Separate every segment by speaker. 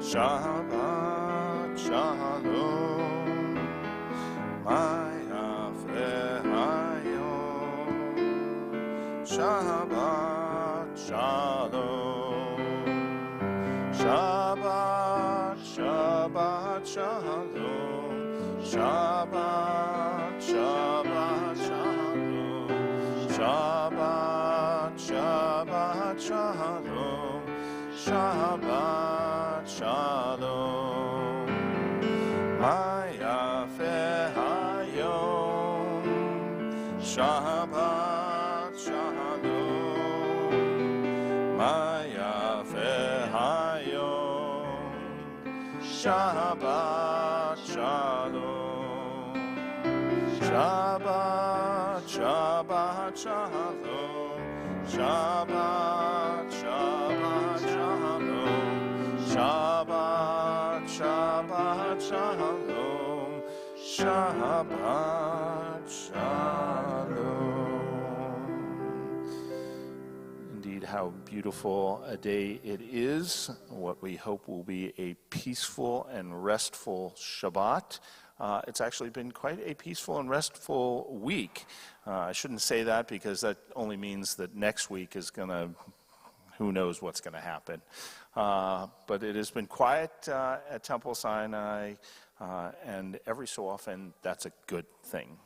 Speaker 1: Shabbat Shalom, Mayafe Hayom. Shabbat Shalom, Shabbat, Shabbat Shalom, Shabbat, Shabbat Shalom, Shabbat, Shabbat Shalom, Shabbat Shalom, Mayafe Hayom. Shabbat Shalom, Mayafe Hayom. Shabbat Shalom, Shabbat, Shabbat Shalom, Shabbat, Shabbat Shalom, Shabbat, Shabbat Shalom, Shabbat Shalom. Indeed, how beautiful a day it is, what we hope will be a peaceful and restful Shabbat. It's actually been quite a peaceful and restful week. I shouldn't say that because that only means that next week is going to, who knows what's going to happen. But it has been quiet at Temple Sinai, and every so often that's a good thing.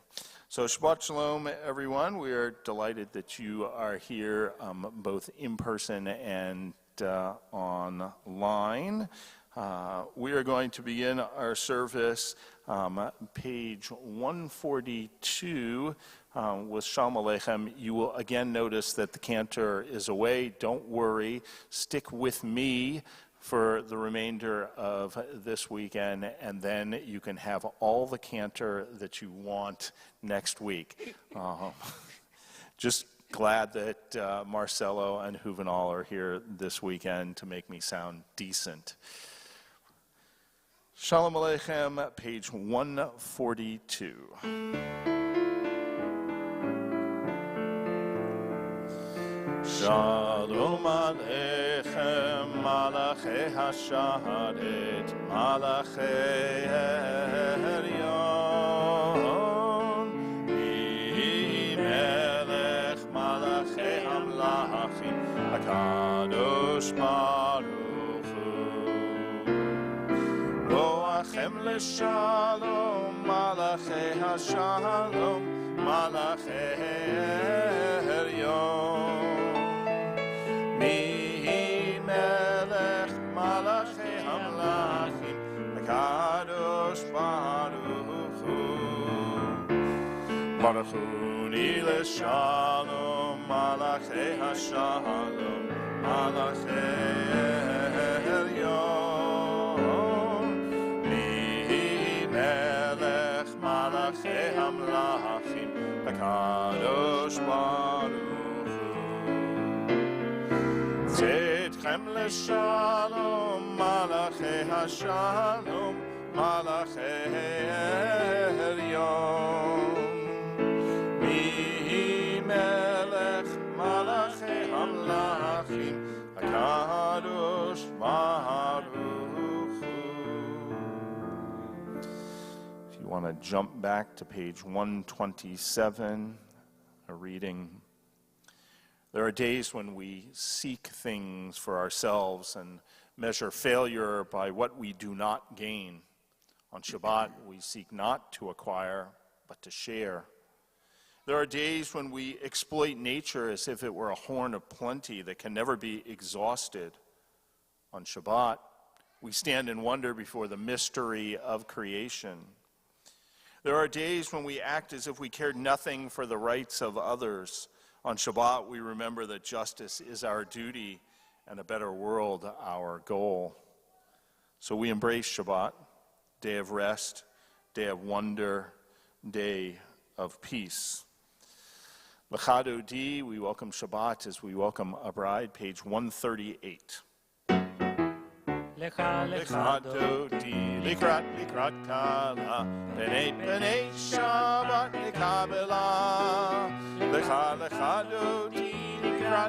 Speaker 1: So Shabbat Shalom, everyone. We are delighted that you are here both in person and online. We are going to begin our service page 142 with Shalom Aleichem. You will again notice that the cantor is away. Don't worry. Stick with me for the remainder of this weekend, and then you can have all the cantor that you want next week. Just glad that Marcelo and Juvenal are here this weekend to make me sound decent. Shalom Aleichem, page 142. Shalom Aleichem, Malachei HaSharet, Malachei Heryon, Melech Malachei Hamlachim, HaKadosh Baruch Hu. Boachem L'Shalom, Malachei HaShalom, Malachei Heryon. Melech Malachei Hamlachim, HaKadosh Baruch Hu. Baruch Hu L'Shalom, Malachei HaShalom, Malachei Heryon. Melech Malachei Hamlachim, HaKadosh Baruch Hu. Tzedchem L'Shalom, Malachei HaShalom, Malachei Heryon. Melech Malachei Hamlachim, HaKadosh Baruch Hu. If you want to jump back to page 127, a reading. There are days when we seek things for ourselves and measure failure by what we do not gain. On Shabbat, we seek not to acquire, but to share. There are days when we exploit nature as if it were a horn of plenty that can never be exhausted. On Shabbat, we stand in wonder before the mystery of creation. There are days when we act as if we cared nothing for the rights of others. On Shabbat, we remember that justice is our duty and a better world our goal. So we embrace Shabbat, day of rest, day of wonder, day of peace. L'chado D, we welcome Shabbat as we welcome a bride, page 138. Lecha Dodi, Likrat Kala, Penei Shabbat Kabbalat. Lecha Dodi,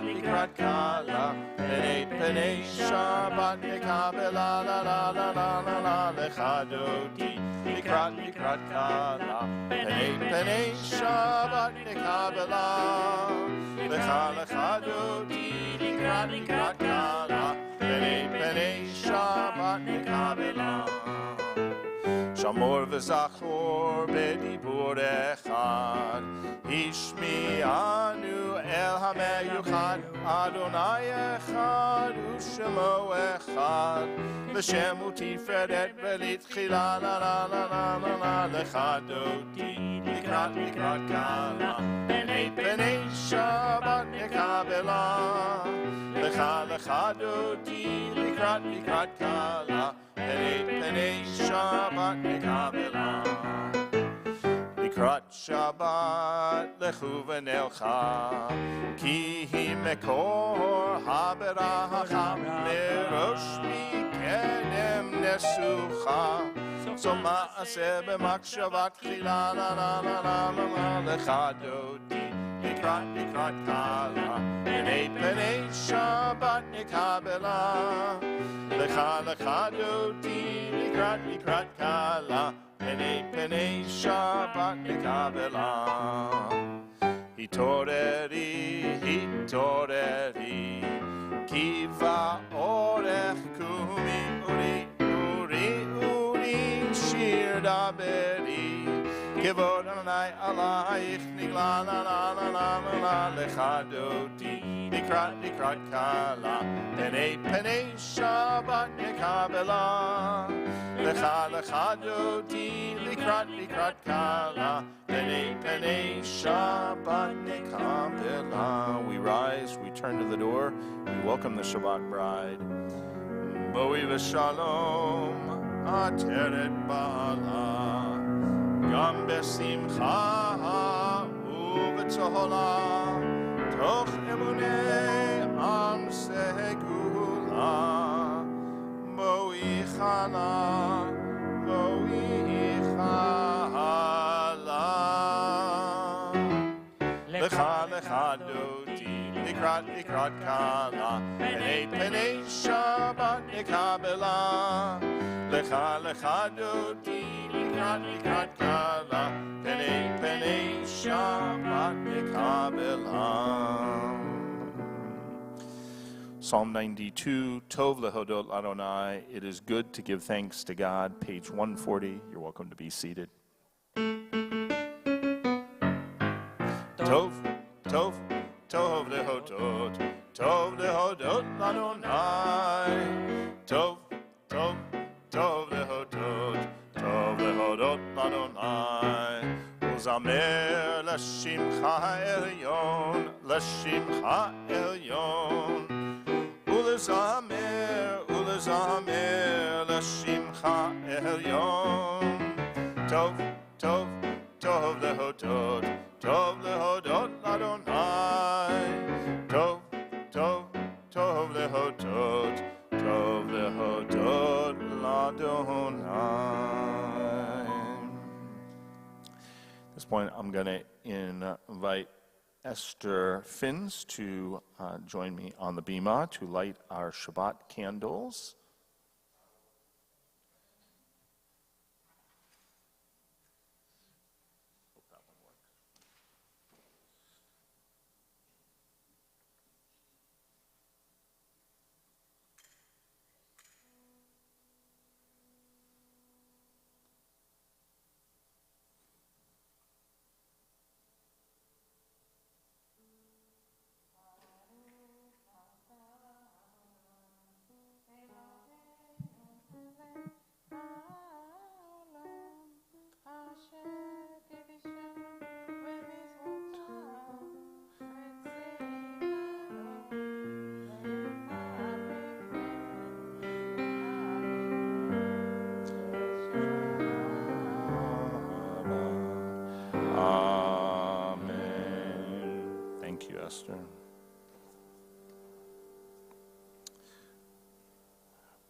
Speaker 1: Likrat Kala, Penei Shabbat Kabbalat, la la la la la la. Lecha Dodi, Likrat Kala, Penei Shabbat Kabbalat. Lecha Dodi, Likrat Kala, Penei Shabbat Kabbalat. Shamor v'zachor b'dibur echad, Hishmi'anu el hameyuchad, Adonai echad u'shemo echad, L'shem u'tiferet v'litchila la la la la la la. Lecha Dodi, Likrat Kala, Penei Shabbat Kabbalat. Lecha Dodi, Likrat Kala, Penei Shabbat Kabbalat. Likrat Shabbat lechu v'nelcha, ki hi mekor haberacha, merosh mikedem nesucha. So ma'aseh b'makshavat chila la la la la la la. Lecha Dodi, Likrat Kala, Penei Shabbat Kabbalat. Lecha Dodi, Likrat Kala, Penei Shabbat Kabbalat. Hitoreri, Kiva orech kumi uri shir daberi. Kivod Adonai alayich nigla la la la la la. Lecha Dodi, Likrat Kala, Penei Shabbat Kabbalat. Lecha Dodi, Likrat Kala, Penei Shabbat Kabbalat. We rise, we turn to the door, we welcome the Shabbat bride. Boi v'shalom, ateret ba'ala, gam besimcha u'v'tzola, toch emunei am segula. Boi chala. Lecha Dodi, Likrat Kala, Penei Shabbat Kabbalat. Lecha Dodi, Likrat Kala, Penei Shabbat Kabbalat. Psalm 92, Tov lehodot Adonai. It is good to give thanks to God. Page 140. You're welcome to be seated. Tov lehodot Adonai. Tov lehodot Adonai. Uzamer l'shimcha elyon. Ulezamer l'shimcha elyon. Tov lehodot Adonai. Tov lehodot Adonai. At this point, I'm going to invite Esther Finns to join me on the bima to light our Shabbat candles.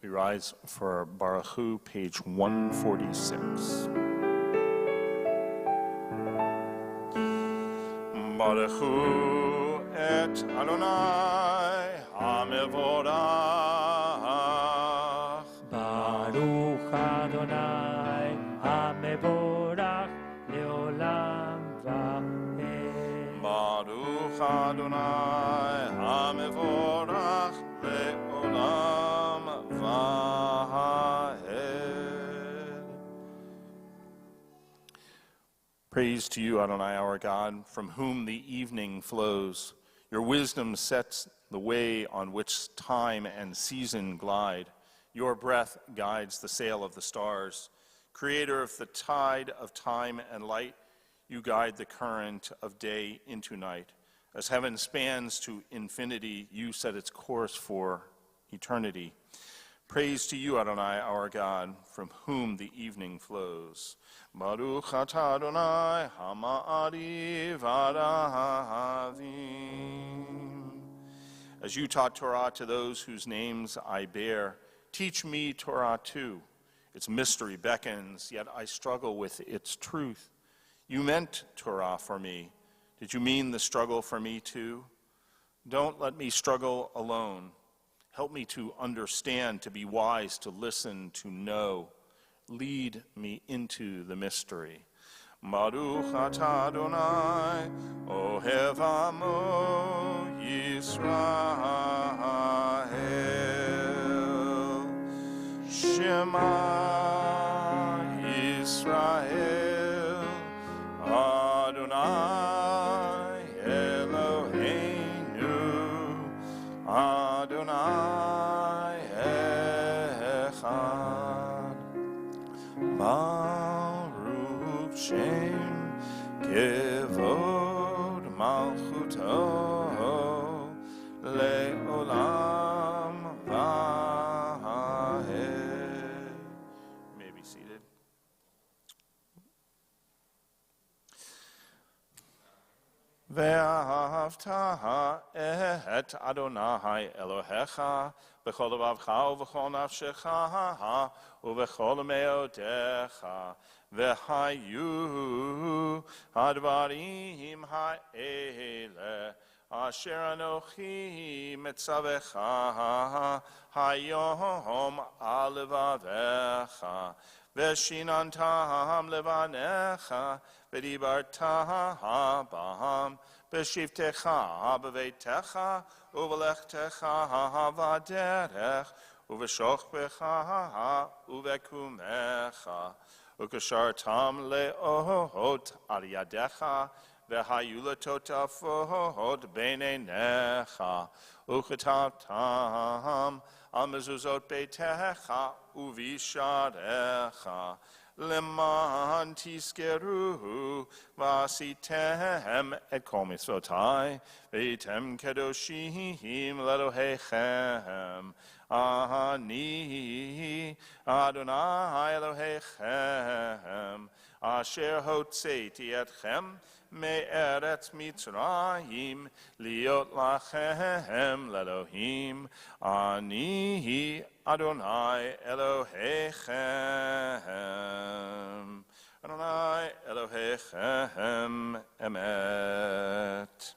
Speaker 1: We rise for Baruch Hu, page 146. Baruch Hu et Adonai HaMevorach.
Speaker 2: Baruch Adonai HaMevorach Leolam Vaed.
Speaker 1: Baruch Adonai HaMevorach Leolam Vaed. Praise to you, Adonai, our God, from whom the evening flows. Your wisdom sets the way on which time and season glide. Your breath guides the sail of the stars. Creator of the tide of time and light, you guide the current of day into night. As heaven spans to infinity, you set its course for eternity. Praise to you, Adonai, our God, from whom the evening flows. Baruch atah Adonai hama'ariv ha'avim. As you taught Torah to those whose names I bear, teach me Torah too. Its mystery beckons, yet I struggle with its truth. You meant Torah for me. Did you mean the struggle for me too? Don't let me struggle alone. Help me to understand, to be wise, to listen, to know. Lead me into the mystery. Baruch atah Adonai, ohev amo Yisrael. Shema Yisrael, Adonai Eloheinu, Adonai Echad. Baruch Shem Kevod Malchuto Le'olam Vaed. You may be seated. Ve'ahavta et Adonai Elohecha b'chol levavcha u'v'chol nafshecha u'v'chol me'otecha v'hayu hadvarim ha'ele asher anochi mitzavecha hayom al levavecha v'shinantam levanecha v'dibarta b'ham v'shivtecha b'veitecha u'v'lechtecha v'derech u'v'shochbecha u'v'kumecha u'kashartam le'ot al yadecha v'hayu letotafot b'neinecha u'chatatam al mezuzot beitecha u'visharecha Leman tiskeru vasitem et kol mitzvotai veitem kedoshim lelohechem ani Adonai Elohechem asher hotzeiti etchem me'eretz Mitzrayim liot lachem lelohim ani Adonai Elohechem. Adonai Elohechem emet.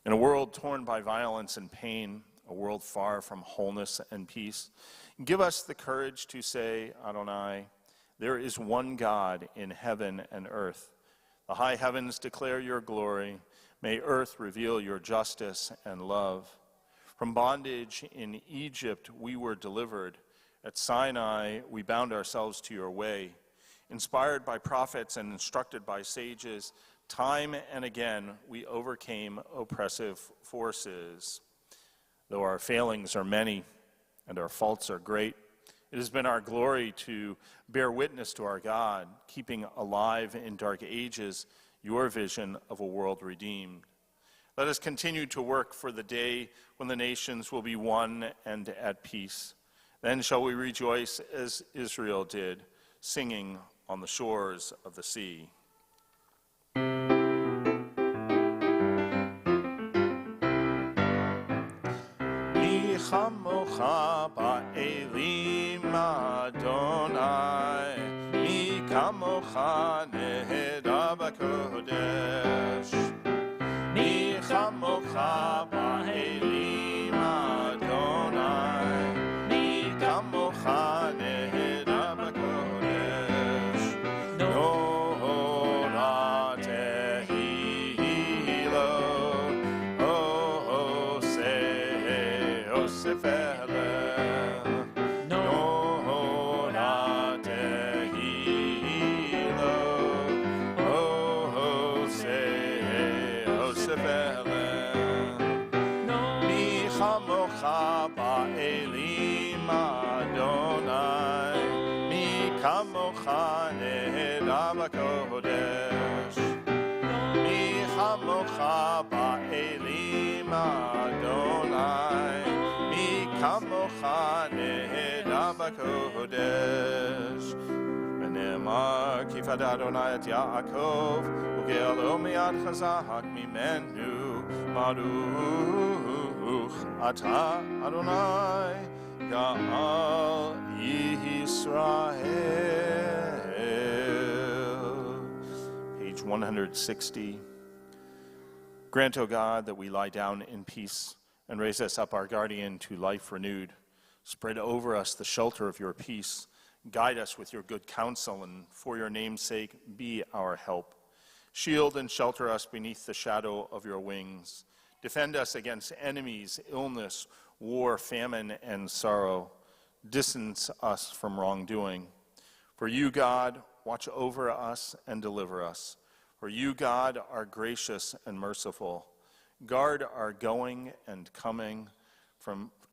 Speaker 1: In a world torn by violence and pain, a world far from wholeness and peace, give us the courage to say, Adonai, there is one God in heaven and earth. The high heavens declare your glory. May earth reveal your justice and love. From bondage in Egypt we were delivered. At Sinai we bound ourselves to your way. Inspired by prophets and instructed by sages, time and again we overcame oppressive forces. Though our failings are many and our faults are great, it has been our glory to bear witness to our God, keeping alive in dark ages your vision of a world redeemed. Let us continue to work for the day when the nations will be one and at peace. Then shall we rejoice as Israel did, singing on the shores of the sea. chamocha ba'elim Adonai, mi kamocha neheda b'kodesh. Mi chamocha ba'elim Adonai, mi kamocha neheda b'kodesh. Nora tehilo, Osefele. Nora tehilo, Osefele. Mi chamocha ba'elim Adonai, mi kamocha neheda b'kodesh. Mi chamocha ba'elim Adonai, mi kamocha neheda b'kodesh. V'ne'emar ki fad Adonai et Yaakov, u'ge'elo mi'ad chazak mimenu, baruch ata Adonai, Ga'al Yisrael. Page 160. Grant, O God, that we lie down in peace and raise us up our guardian to life renewed. Spread over us the shelter of your peace. Guide us with your good counsel, and for your name's sake, be our help. Shield and shelter us beneath the shadow of your wings. Defend us against enemies, illness, war, famine, and sorrow. Distance us from wrongdoing. For you, God, watch over us and deliver us. For you, God, are gracious and merciful. Guard our going and coming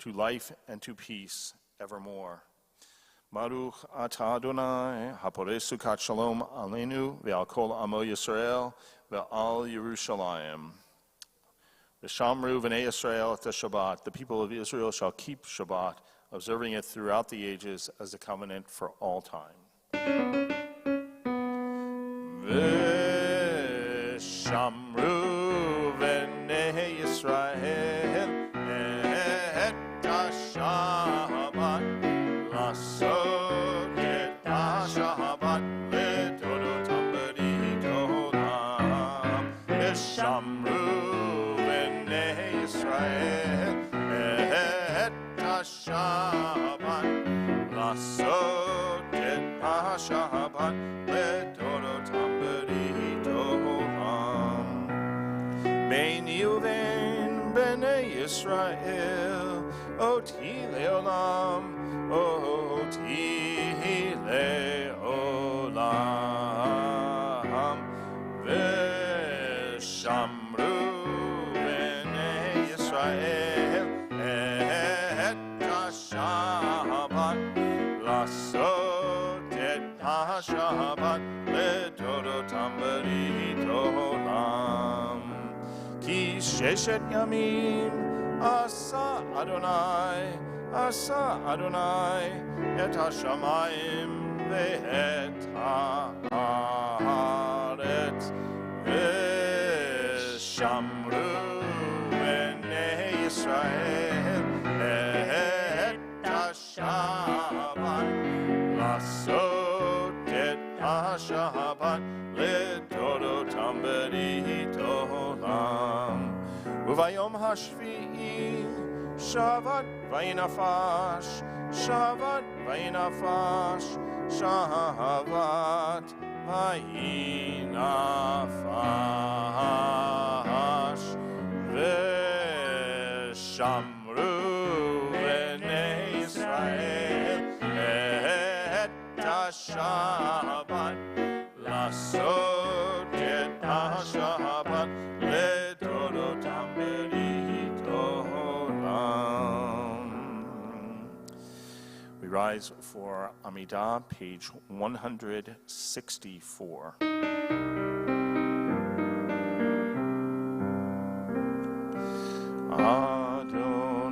Speaker 1: to life and to peace evermore. Baruch atah Adonai, haporei sukat shalom aleinu, ve'al kol amo Yisrael, ve'al Yerushalayim. V'shamru v'nei Yisrael et Shabbat. The people of Israel shall keep Shabbat, observing it throughout the ages as a covenant for all time. V'shamru v'nei Yisrael et Shabbat, lasot et Shabbat le'todotam b'ritolam. V'shamru v'nei Yisrael et Shabbat, lasot et Shabbat le'todotam b'ritolam. Beini uvein b'nei Yisrael, oti le'olam, oti le'olam. V'shamru b'nei Yisrael et Shabbat, lasot et Shabbat le'todotam b'ritolam. Ki sheshet yamim asa Adonai et hashamayim ve'et haaretz. V'shamru b'nei Yisrael et Shabbat, lasot et Shabbat le'todotam b'ritolam. Uvayom hashvi'i Shabbat vayinafash, Shabbat vayinafash, Shabbat vayinafash. V'shamru b'nei Yisrael et Shabbat, lasot et Shabbat le'todotam b'ritolam. We rise for Amidah, page 164.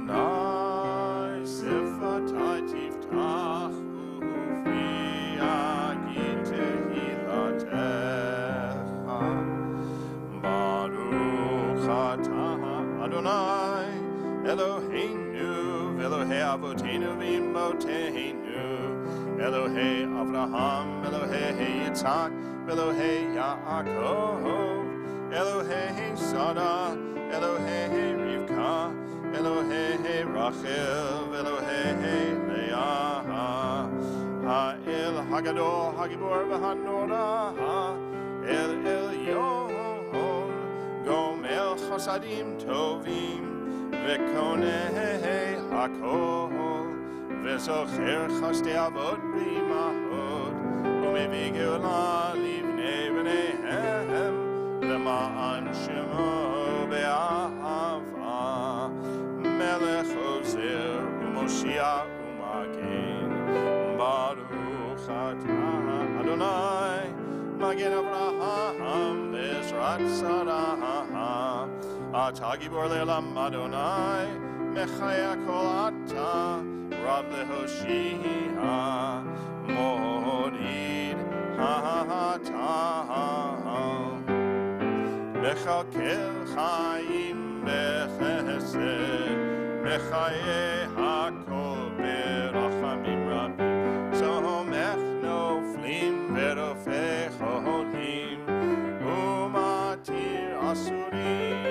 Speaker 1: Adonai sifatai tiftach u'v'yagi tehilatecha. Baruch atah Adonai Eloheinu avotenu v'imotenu, Elohei Avraham, Elohei Yitzhak, Elohei Yaakov, Elohei Sarah, Elohei Rivka, Elohei Rachel, Elohei Leah, Ha'el Hagadol, Hagibor v'Hanora, El Elyon, Gomel Chasadim Tovim, V'konei Hakol, V'zocher Chasdei Avot B'imahot, U'mevii Geula Livnei B'neihem, L'ma'an Shemo Be'ahava, Melech Ozer U'Moshiach U'Magen, Baruch Atah Adonai, Magen Avraham Be'ezrat Sarah, Atah Gibor Le'olam Adonai, Mechaya Kol Atah, Rab Lehoshia, Morid Ha'atah, Mechalkel Chaim Bechesed, Mechaye Hakol Berachamim Rabim, Somech Noflim Verofei Cholim, Umatir Asurim,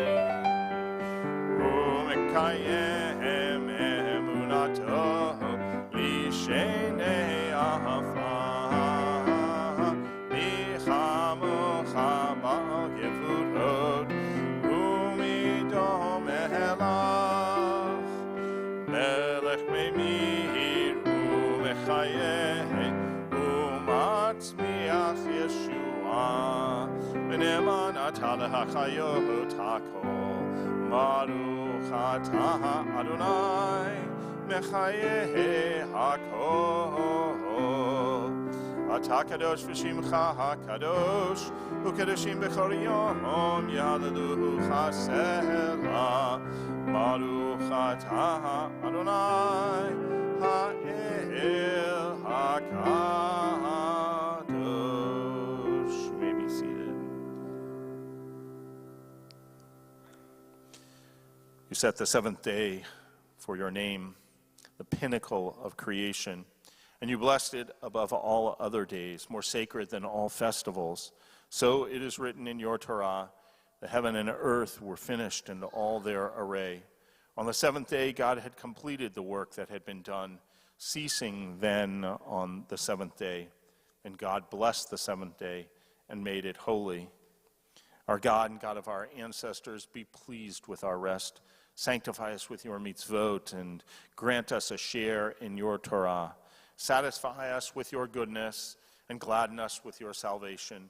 Speaker 1: Umekayem Emunato, Lishenei Ahafa, Lichamocha Ba'al Gevurot, Umidom Elach, Melech Memir, Umechayeh, Umatzmiach Yeshua, V'ne'eman atah l'hachayot hakol, Baruch atah Adonai, Mechayeh hakol. Atah kadosh v'shimcha hakadosh, U'kadoshim b'chol yom yahaleluhu chasela, Baruch atah Adonai, Ha'el hakadosh. You may be seated. You set the seventh day for your name, the pinnacle of creation, and you blessed it above all other days, more sacred than all festivals. So it is written in your Torah, the heaven and earth were finished in all their array. On the seventh day, God had completed the work that had been done, ceasing then on the seventh day. And God blessed the seventh day and made it holy. Our God and God of our ancestors, be pleased with our rest. Sanctify us with your mitzvot and grant us a share in your Torah. Satisfy us with your goodness and gladden us with your salvation.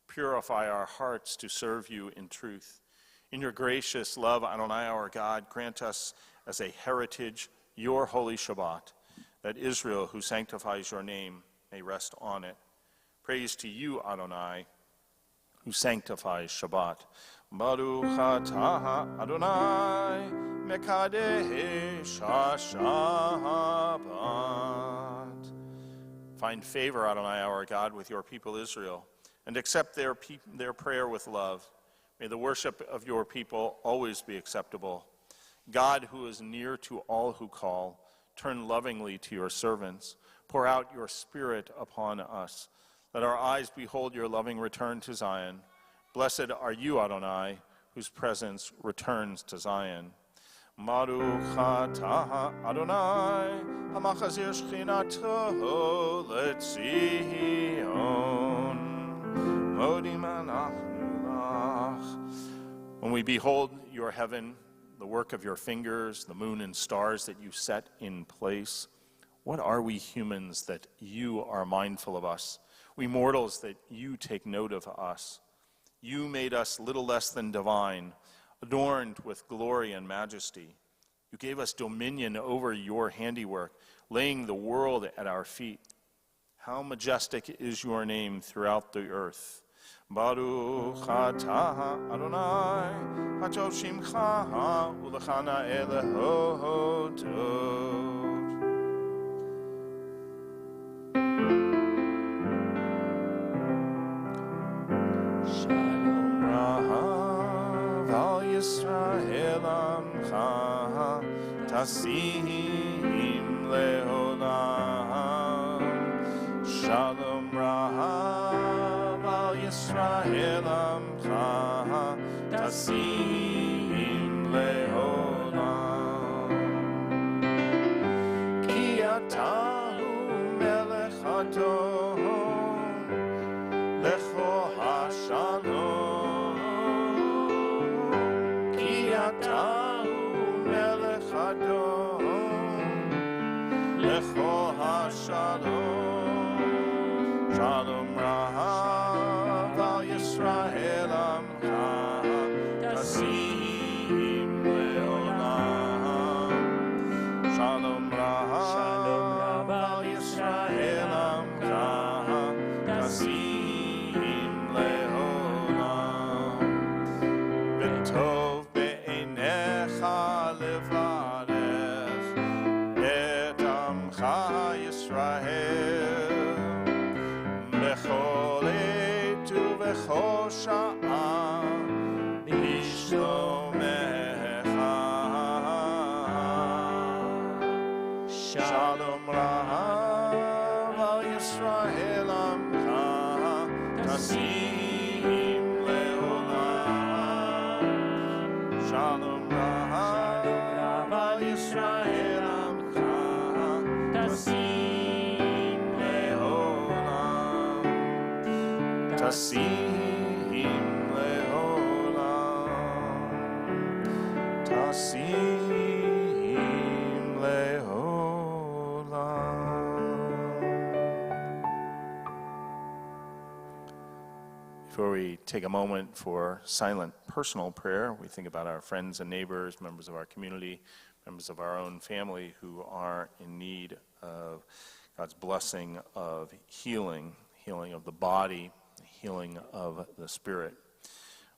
Speaker 1: Purify our hearts to serve you in truth. In your gracious love, Adonai our God, grant us as a heritage your holy Shabbat, that Israel, who sanctifies your name, may rest on it. Praise to you, Adonai, who sanctifies Shabbat. Baruch atah Adonai, Mekadesh HaShabbat. Find favor, Adonai our God, with your people Israel, and accept their prayer with love. May the worship of your people always be acceptable. God, who is near to all who call, turn lovingly to your servants. Pour out your Spirit upon us. Let our eyes behold your loving return to Zion. Blessed are you, Adonai, whose presence returns to Zion. Baruch atah Adonai, hamachazir shchinato leTzion. Modim anachnu lach. When we behold your heaven, the work of your fingers, the moon and stars that you set in place, what are we humans that you are mindful of us? We mortals that you take note of us. You made us little less than divine, adorned with glory and majesty. You gave us dominion over your handiwork, laying the world at our feet. How majestic is your name throughout the earth. Baruch atah Adonai, hatov shimcha ulechana elehodot. Yisrael amcha tasim טסים לעולם. כי אתה הוא מלך הדור, לכו השלום. כי אתה הוא מלך הדור, לכו השלום. שלום רב על ישראל עמך, טסים לעולם. שלום רב על ישראל עמך, טסים לעולם. וטוב בעיניך לברך את עמך ישראל, בכל עת ובכל שעה בשלומך. שלום רב על ישראל עמך, טסים לעולם. שלום רב על ישראל עמך, טסים לעולם. טסים לעולם. טסים לעולם. Before we take a moment for silent personal prayer, we think about our friends and neighbors, members of our community, members of our own family who are in need of God's blessing of healing, healing of the body, healing of the spirit.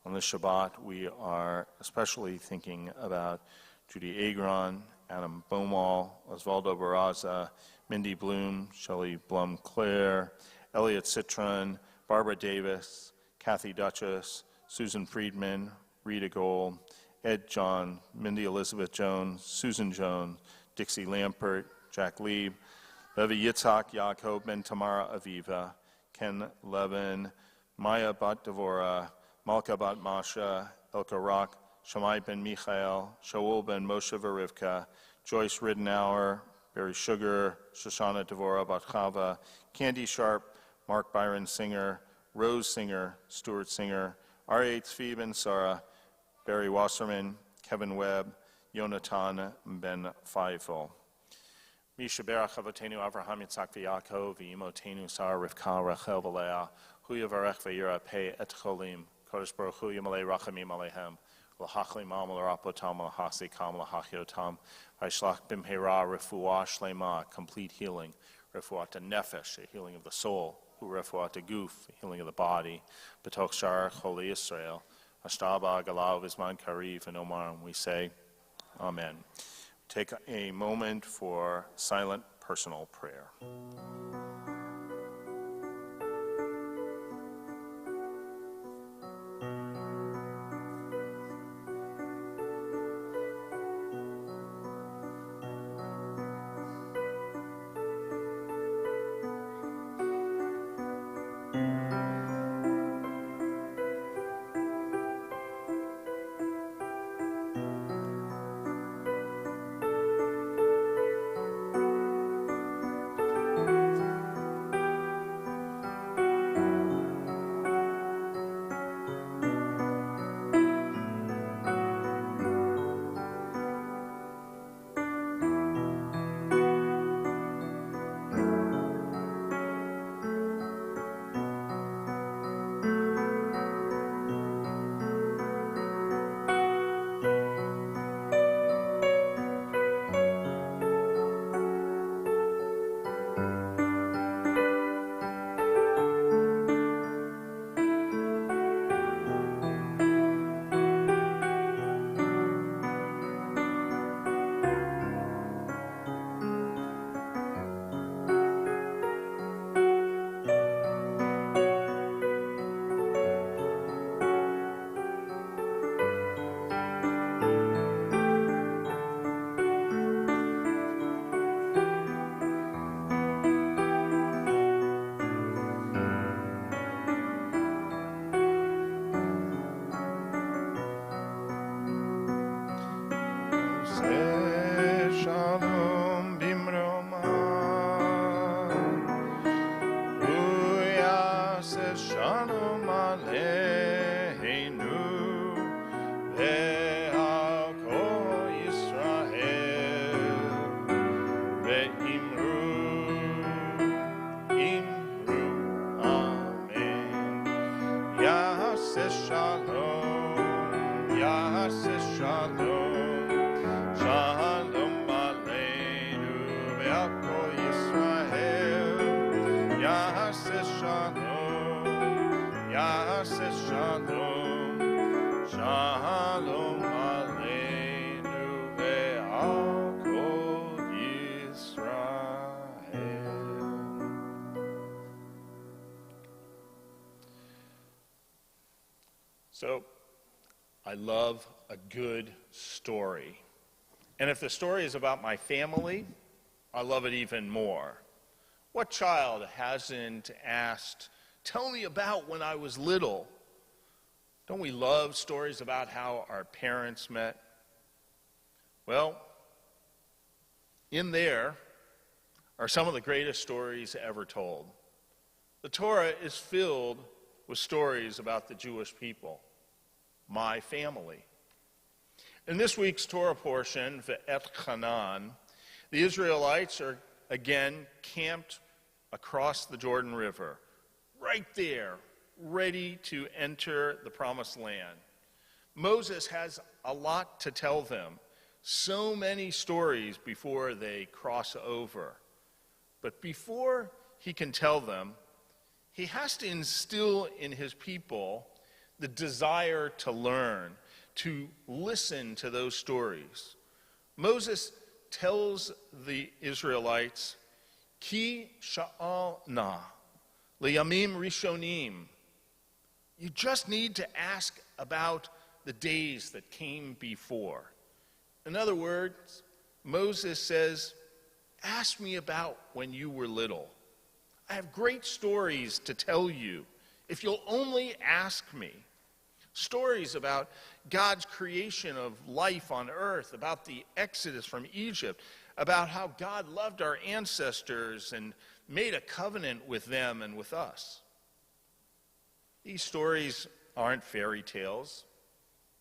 Speaker 1: On this Shabbat, we are especially thinking about Judy Agron, Adam Beaumont, Osvaldo Barraza, Mindy Bloom, Shelley Blum-Claire, Elliot Citron, Barbara Davis, Kathy Duchess, Susan Friedman, Rita Gold, Ed John, Mindy Elizabeth Jones, Susan Jones, Dixie Lampert, Jack Lieb, Levi Yitzhak, Yaakov Ben Tamara Aviva, Ken Levin, Maya Bat Devora, Malka Bat Masha, Elka Rock, Shammai Ben Michael, Shaul Ben Moshe Verivka, Joyce Riddenauer, Barry Sugar, Shoshana Devora Bat Chava, Candy Sharp, Mark Byron Singer, Rose Singer, Stuart Singer, R.A. Tzvi Ben Sarah, Barry Wasserman, Kevin Webb, Yonatan Ben Feifel. Misha Berach Avotenu Avraham Yitzhak v'Yaakov v'Imotenu Sarah Rivka Rachel v'Leah Hu Yavarech v'Yira Pei Et Cholim Kodesh Baruch Hu Yamalei Rachamim Alehem L'Hachlim Am L'Rapotam L'Hasi Kam L'Hachyotam V'Yishlach B'Mheira Refuah Shlema, complete healing, Refuah to Nefesh, a healing of the soul, Hu Refuah to Guf, a healing of the body, B'Tok Shar Choli Yisrael Ashtaba Galav Isman Kariv and Omar, and we say, Amen. Take a moment for silent personal prayer. Yaseh Shalom, Yaseh Shalom, Shalom Aleinu ve'al kol Yisrael. So, I love a good story. And if the story is about my family, I love it even more. What child hasn't asked, tell me about when I was little? Don't we love stories about how our parents met? Well, in there are some of the greatest stories ever told. The Torah is filled with stories about the Jewish people, my family. In this week's Torah portion, Ve'et Hanan, the Israelites are again camped across the Jordan River, right there, ready to enter the Promised Land. Moses has a lot to tell them, so many stories before they cross over. But before he can tell them, he has to instill in his people the desire to learn, to listen to those stories. Moses tells the Israelites, Ki sha'alna liyamim rishonim. You just need to ask about the days that came before. In other words, Moses says, ask me about when you were little. I have great stories to tell you if you'll only ask me. Stories about God's creation of life on earth, about the Exodus from Egypt, about how God loved our ancestors and made a covenant with them and with us. These stories aren't fairy tales.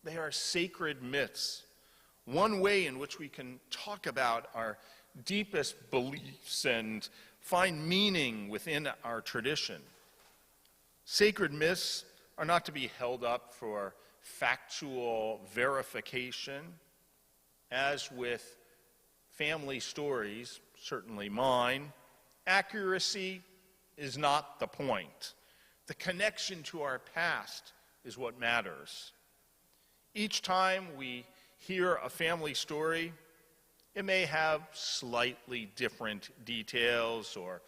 Speaker 1: They are sacred myths, one way in which we can talk about our deepest beliefs and find meaning within our tradition. Sacred myths are not to be held up for factual verification. As with family stories, certainly mine, accuracy is not the point. The connection to our past is what matters. Each time we hear a family story, it may have slightly different details or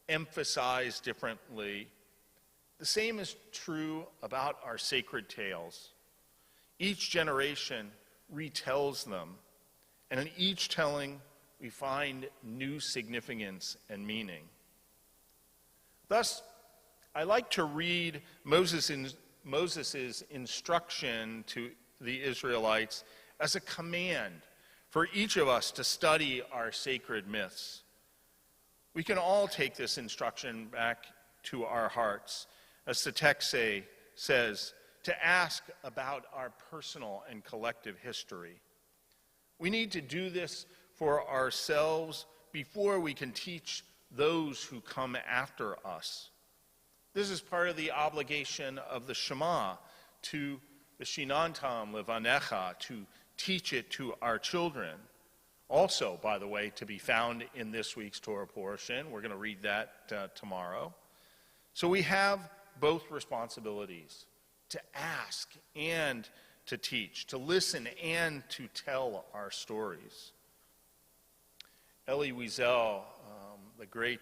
Speaker 1: emphasized differently. The same is true about our sacred tales. Each generation retells them, and in each telling, we find new significance and meaning. Thus, I like to read Moses' instruction to the Israelites as a command for each of us to study our sacred myths. We can all take this instruction back to our hearts, as the text says, to ask about our personal and collective history. We need to do this for ourselves before we can teach those who come after us. This is part of the obligation of the Shema to the Shinantam Levanecha, to teach it to our children. Also, by the way, to be found in this week's Torah portion. We're going to read that tomorrow. So we have both responsibilities, to ask and to teach, to listen and to tell our stories. Elie Wiesel, the great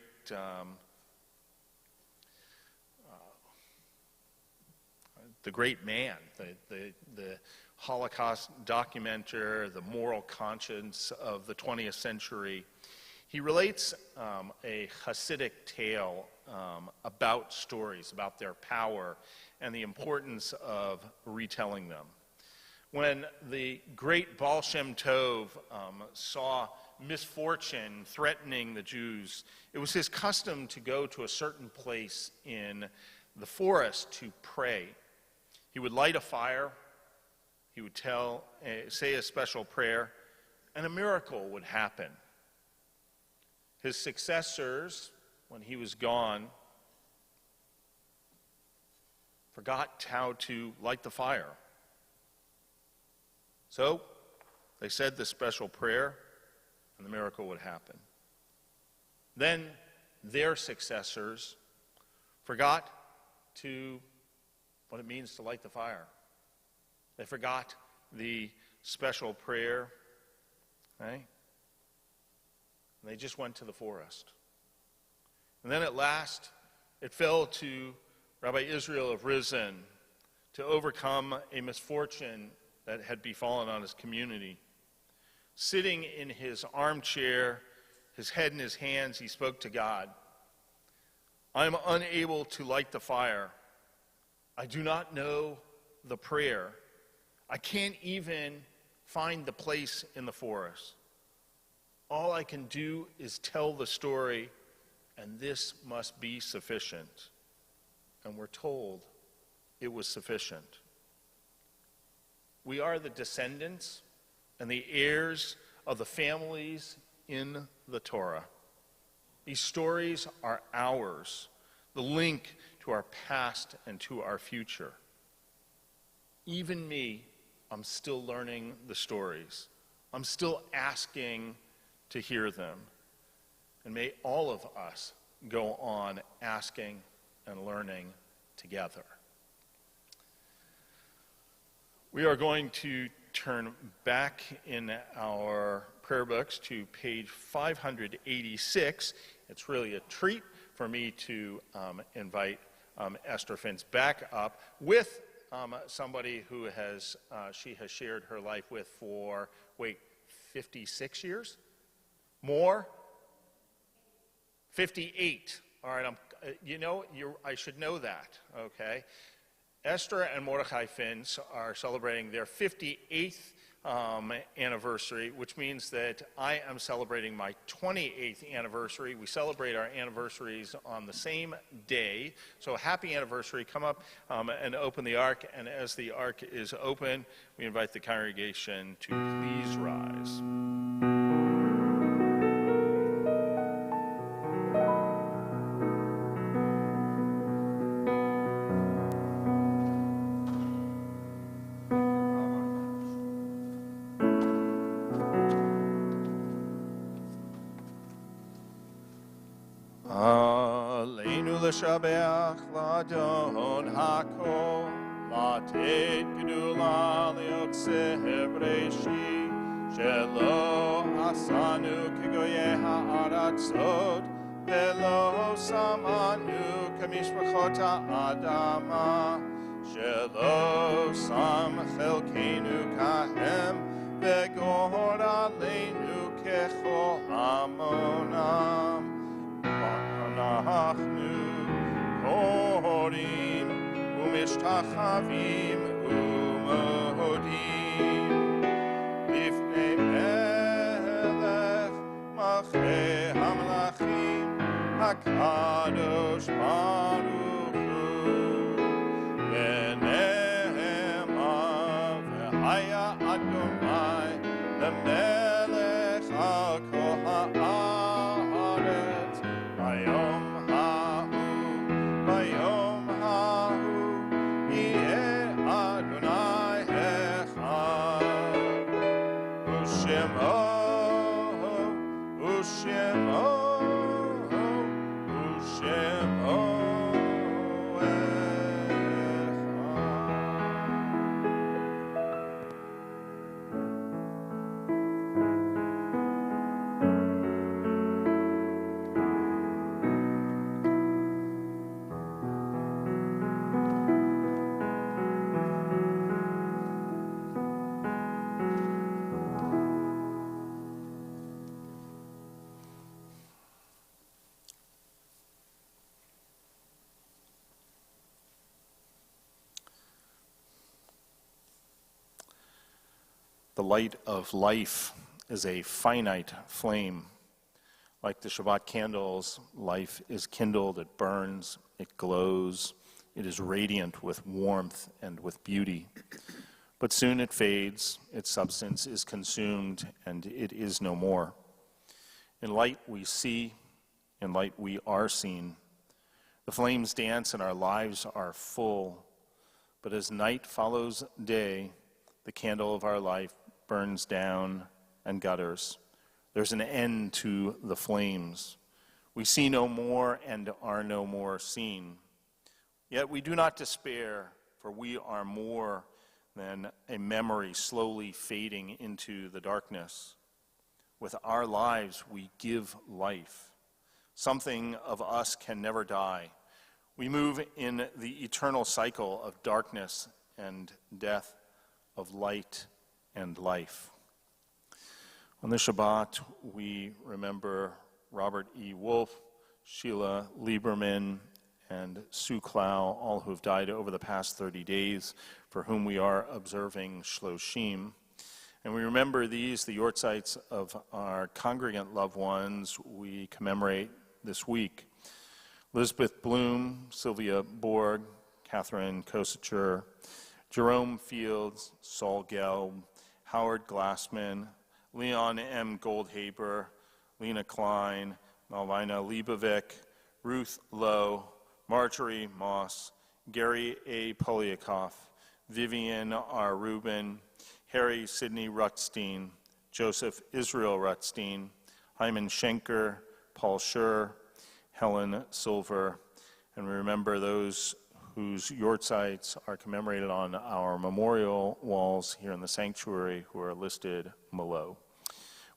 Speaker 1: man, the Holocaust documenter, the moral conscience of the 20th century, he relates a Hasidic tale about stories, about their power, and the importance of retelling them. When the great Baal Shem Tov saw misfortune threatening the Jews, it was his custom to go to a certain place in the forest to pray. He would light a fire, he would say a special prayer, and a miracle would happen. His successors, when he was gone, forgot how to light the fire. So they said the special prayer, and the miracle would happen. Then their successors forgot what it means to light the fire. They forgot the special prayer, right? And they just went to the forest. And then at last, it fell to Rabbi Israel of Rizin to overcome a misfortune that had befallen on his community. Sitting in his armchair, his head in his hands, he spoke to God. I am unable to light the fire. I do not know the prayer. I can't even find the place in the forest. All I can do is tell the story, and this must be sufficient. And we're told it was sufficient. We are the descendants and the heirs of the families in the Torah. These stories are ours, the link to our past and to our future. Even me, I'm still learning the stories. I'm still asking to hear them. And may all of us go on asking and learning together. We are going to turn back in our prayer books to page 586. It's really a treat for me to invite Esther Finch back up with somebody who she has shared her life with for, 56 years? More? 58. All right, I should know that, okay? Esther and Mordechai Finch are celebrating their 58th anniversary, which means that I am celebrating my 28th anniversary. We celebrate our anniversaries on the same day. So happy anniversary. Come up and open the ark. And as the ark is open, we invite the congregation to please rise. לשבח לאדון הכל, לתת גדולה ליוצא בראשית, שלא עשנו כגויי הארצות, ולא שמנו כמשפחות האדמה, שלא שם חלקנו כהם, וגורלנו ככל המונם. אנחנו קוראים ומשתחווים ומודים לפני מלך מלכי המלכים הקדוש ברוך הוא ונאמר והיה אדוני למלך על כל הארץ ביום The light of life is a finite flame. Like the Shabbat candles, life is kindled, it burns, it glows, it is radiant with warmth and with beauty. But soon it fades, its substance is consumed, and it is no more. In light we see, in light we are seen. The flames dance and our lives are full. But as night follows day, the candle of our life burns down and gutters. There's an end to the flames. We see no more and are no more seen. Yet we do not despair, for we are more than a memory slowly fading into the darkness. With our lives, we give life. Something of us can never die. We move in the eternal cycle of darkness and death, of light and life. On the Shabbat, we remember Robert E. Wolfe, Sheila Lieberman, and Sue Clow, all who have died over the past 30 days, for whom we are observing Shloshim. And we remember these, the yortzites of our congregant loved ones we commemorate this week. Elizabeth Bloom, Sylvia Borg, Catherine Kosicher, Jerome Fields, Saul Gelb, Howard Glassman, Leon M. Goldhaber, Lena Klein, Malvina Leibovic, Ruth Lowe, Marjorie Moss, Gary A. Poliakoff, Vivian R. Rubin, Harry Sidney Rutstein, Joseph Israel Rutstein, Hyman Schenker, Paul Schur, Helen Silver, and we remember those whose yortzites are commemorated on our memorial walls here in the sanctuary who are listed below.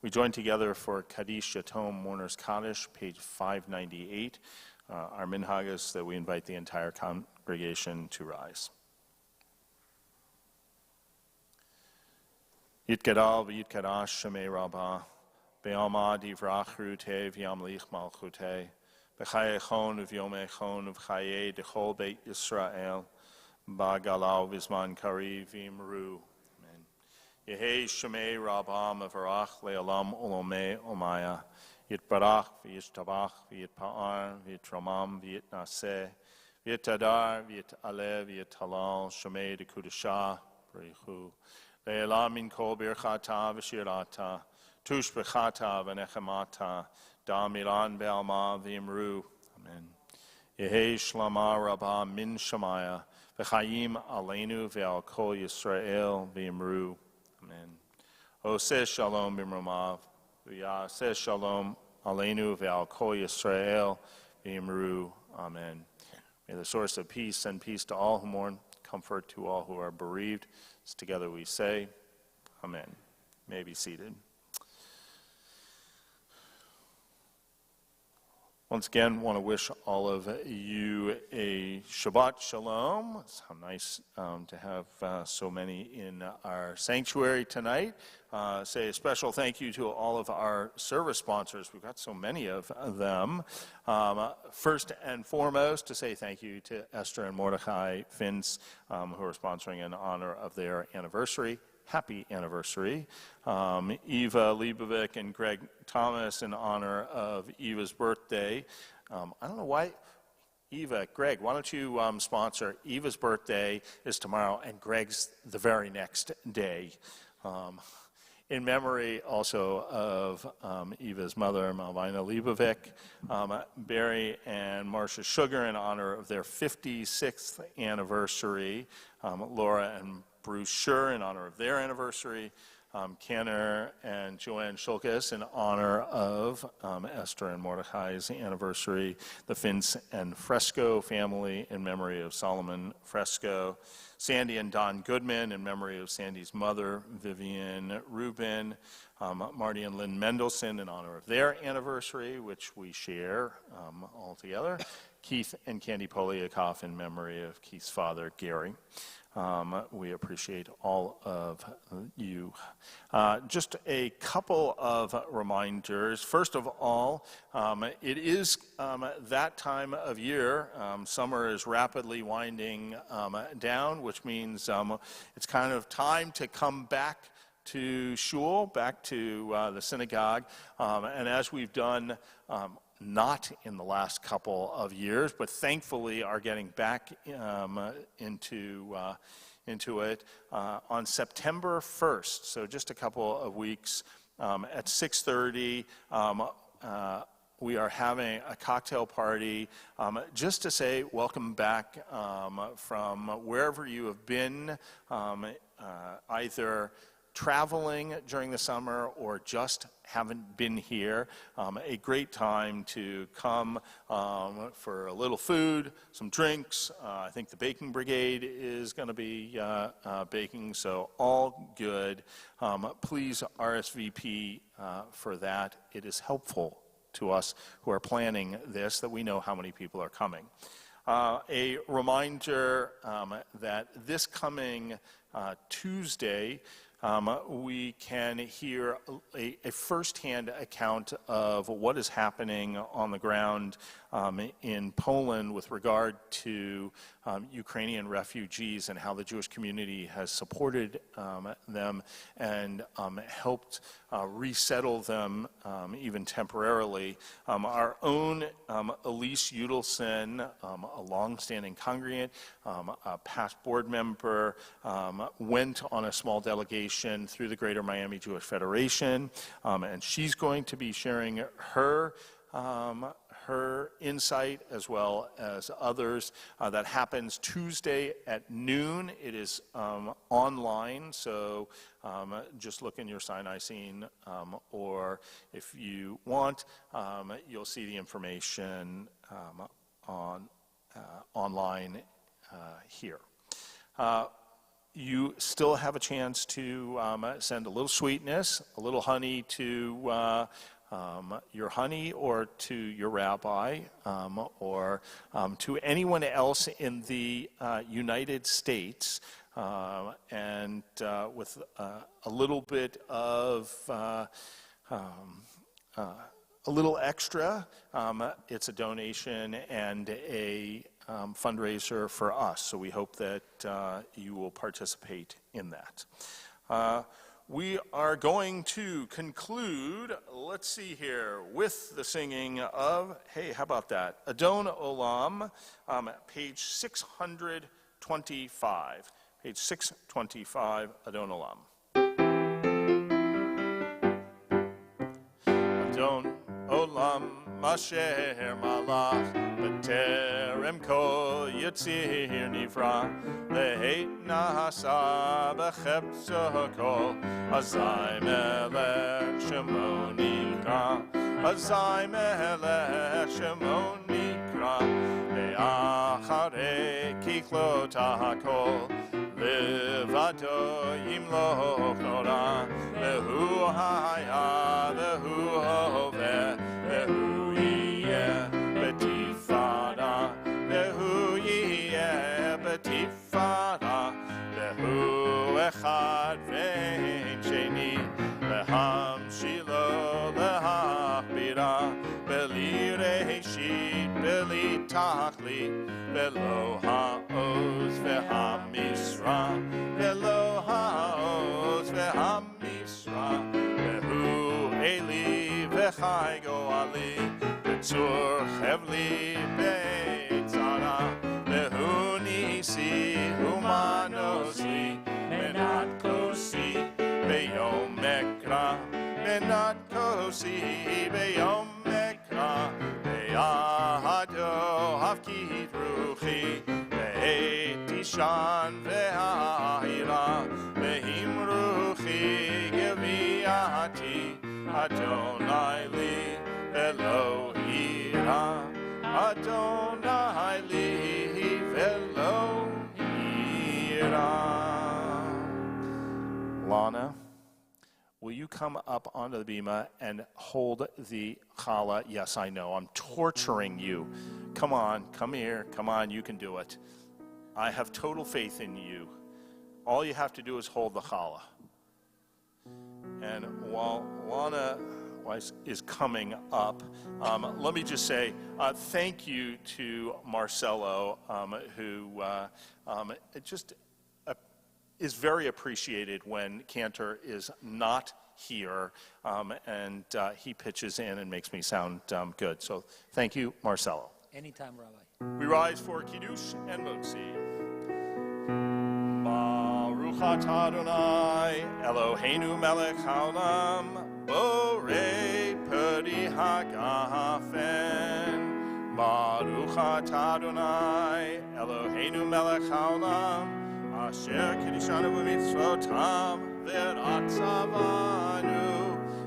Speaker 1: We join together for Kaddish Yatom Mourner's Kaddish, page 598. Our minhag is that we invite the entire congregation to rise. Yitgadal v'yitkadash shemei rabbah, be'alma divrach rute v'yamlich malchute, b'chayechon v'yomechon v'chaye dechol beit Yisrael, ba'galau v'zman kari v'imru. Amen. Yehei shemei rabbah mevarach le'olam olomei omaya, Yitbarach v'yishtabach v'yitpa'ar v'yitramam v'yitnaseh, v'yitadar v'yitaleh v'yitalal shemei dekudashah b'richu. Le'elam min kol birchata v'shirata, tush b'chata v'nechemata, da milan be'alma v'imru. Amen. Yehei shlama rabbah min shamaya, v'chayim aleinu ve'al kol Yisrael v'imru. Amen. Oseh shalom b'mromav, v'yaseh shalom aleinu ve'al kol Yisrael v'imru. Amen. May the source of peace send peace to all who mourn, comfort to all who are bereaved. As together we say, Amen. May be seated. Once again, want to wish all of you a Shabbat Shalom. It's how nice to have so many in our sanctuary tonight. Say a special thank you to all of our service sponsors. We've got so many of them. First and foremost, to say thank you to Esther and Mordechai Finz, who are sponsoring in honor of their anniversary. Happy anniversary. Eva Leibovic and Greg Thomas in honor of Eva's birthday. I don't know why, Eva, Greg, why don't you sponsor? Eva's birthday is tomorrow and Greg's the very next day. In memory also of Eva's mother, Malvina Leibovic, Barry and Marcia Sugar in honor of their 56th anniversary, Laura and Bruce Schur in honor of their anniversary, Kenner and Joanne Schulkes in honor of Esther and Mordechai's anniversary, the Finz and Fresco family in memory of Solomon Fresco, Sandy and Don Goodman in memory of Sandy's mother, Vivian Rubin, Marty and Lynn Mendelson in honor of their anniversary, which we share all together, Keith and Candy Poliakoff in memory of Keith's father, Gary. We appreciate all of you. Just a couple of reminders. First of all, it is that time of year. Summer is rapidly winding down, which means it's kind of time to come back to shul, back to the synagogue. And as we've done not in the last couple of years, but thankfully are getting back into it on September 1st, so just a couple of weeks, at 6:30, we are having a cocktail party just to say welcome back from wherever you have been, either traveling during the summer or just haven't been here, a great time to come for a little food, some drinks. I think the baking brigade is going to be baking, so all good. Please RSVP for that. It is helpful to us who are planning this that we know how many people are coming. A reminder that this coming Tuesday, we can hear a firsthand account of what is happening on the ground in Poland with regard to Ukrainian refugees and how the Jewish community has supported them and helped resettle them even temporarily. Our own Elise Udelson, a longstanding congregant, a past board member, went on a small delegation through the Greater Miami Jewish Federation, and she's going to be sharing her insight as well as others. That happens Tuesday at noon. It is online, so just look in your Sinai scene, or if you want, you'll see the information online here. You still have a chance to send a little sweetness, a little honey to your honey or to your rabbi or to anyone else in the United States, and with a little bit of a little extra, it's a donation and a fundraiser for us, so we hope that you will participate in that. We are going to conclude, let's see here, with the singing of, hey, how about that? Adon Olam, page 625. Page 625, Adon Olam. Adon Olam, Asher Malach, B'terem Kol Yitzir Nifra, Leheit Nasa B'chepso Kol, Azai Melech Shemo Nikra, Azai Melech Shemo Nikra, Le'acharei Kichlot HaKol, Levado Yimloch Ora, Lehu Haya, Lehu Hoveh, Lehu Yeh Betifara, Lehu Yeh Betifara, Lehu Echad Ve'en Sheni, Leham Shilo Lehachbira, Beli Reshit, Beli Tachlit, Belo Ha'oz Ve'hamisra, Belo Ha'oz Ve'hamisra, Behu Eli Ve'chai Go'ali, Betzur Chevli Be'etzara, Behu Nisi Humanosi, Menat Kosi Be'yom Mekra, Menat Kosi Be'yom Mekra, Be'ahado Havkid Ruchi, Be'etishan Ve'ahira, Be'himruchi Geviati, Adonai li velo ira, Adonai li velo ira. Lana, will you come up onto the bima and hold the challah? Yes, I know, I'm torturing you. Come on, come here, come on, you can do it. I have total faith in you. All you have to do is hold the challah. And while Lana is coming up, let me just say thank you to Marcelo, who just is very appreciated when Cantor is not here, and he pitches in and makes me sound good. So thank you, Marcelo.
Speaker 2: Anytime, Rabbi.
Speaker 1: We rise for Kiddush and Motzi. Baruch atah Adonai, Eloheinu melech haolam, borei peri hagafen. Baruch atah Adonai, Eloheinu melech haolam, Asher Kiddushanu b'mitzvotav v'ratzavanu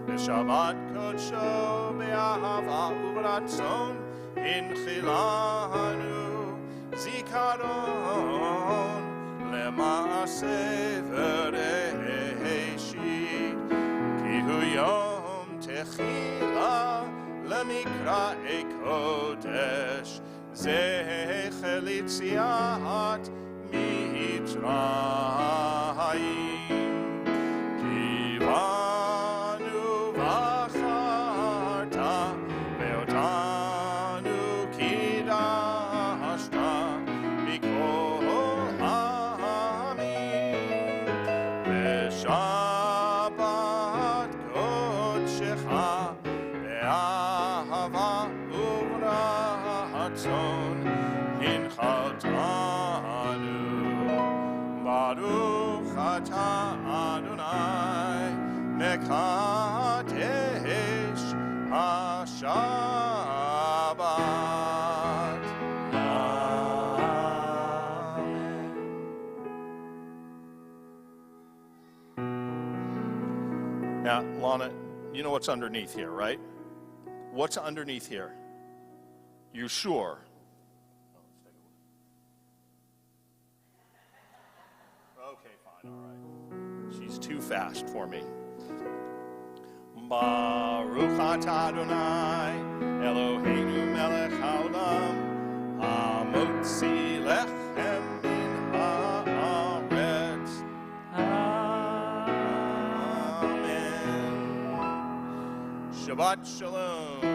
Speaker 1: v'shabbat kodsho be'ahava uvratzon inchilanu zikaron lema'aseh v'reishit ki hu yom techila lemikra kodesh zecher litziat Mitzrayim Kivanu v'acharta ve'otanu kidashta mikol ha'amim ve'shabbat kodshecha ve'ahava uvratzon hinchaltanu Baruch atah Adonai mekadesh haShabbat. Amen. Now, Lana, you know what's underneath here, right? What's underneath here? You sure? All right. She's too fast for me. Baruch atah Adonai Eloheinu melech haolam hamotzi lechem min haaretz. Amen. Shabbat shalom.